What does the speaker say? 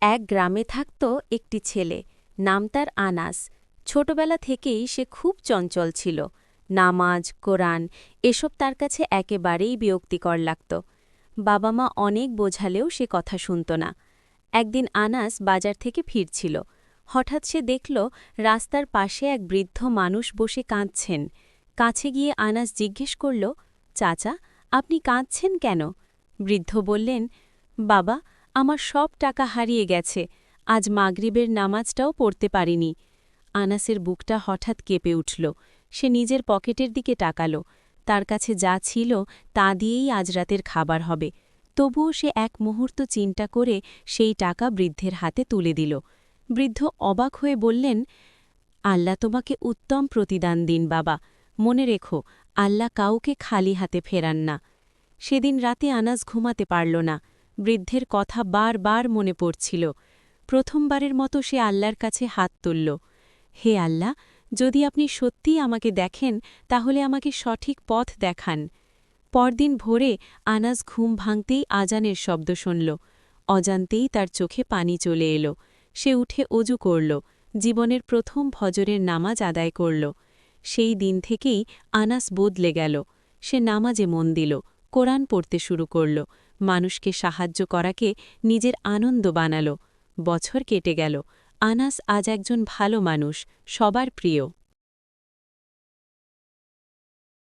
এক গ্রামে থাকত একটি ছেলে, নাম তার আনাস। ছোটবেলা থেকেই সে খুব চঞ্চল ছিল। নামাজ, কোরআন এসব তার কাছে একেবারেই বিরক্তিকর লাগত। বাবা মা অনেক বোঝালেও সে কথা শুনত না। একদিন আনাস বাজার থেকে ফিরছিল। হঠাৎ সে দেখল রাস্তার পাশে এক বৃদ্ধ মানুষ বসে কাঁদছেন। কাছে গিয়ে আনাস জিজ্ঞেস করল, চাচা, আপনি কাঁদছেন কেন? বৃদ্ধ বললেন, বাবা, আমার সব টাকা হারিয়ে গেছে, আজ মাগরিবের নামাজটাও পড়তে পারিনি। আনাসের বুকটা হঠাৎ কেঁপে উঠল। সে নিজের পকেটের দিকে তাকাল। তার কাছে যা ছিল তা দিয়েই আজ রাতের খাবার হবে। তবুও সে এক মুহূর্ত চিন্তা করে সেই টাকা বৃদ্ধের হাতে তুলে দিল। বৃদ্ধ অবাক হয়ে বললেন, আল্লাহ তোমাকে উত্তম প্রতিদান দিন বাবা। মনে রেখো, আল্লাহ কাউকে খালি হাতে ফেরান না। সেদিন রাতে আনাস ঘুমাতে পারল না। বৃদ্ধের কথা বারবার মনে পড়ছিল। প্রথমবারের মতো সে আল্লাহর কাছে হাত তুলল। হে আল্লাহ, যদি আপনি সত্যিই আমাকে দেখেন তাহলে আমাকে সঠিক পথ দেখান। পরদিন ভোরে আনাস ঘুম ভাঙতেই আজানের শব্দ শুনল। অজান্তেই তার চোখে পানি চলে এলো। সে উঠে অজু করল, জীবনের প্রথম ফজরের নামাজ আদায় করল। সেই দিন থেকেই আনাস বদলে গেল। সে নামাজে মন দিল, কোরআন পড়তে শুরু করল, মানুষকে সাহায্য করাকে নিজের আনন্দ বানাল। বছর কেটে গেল। আনাস আজ একজন ভালো মানুষ, সবার প্রিয়।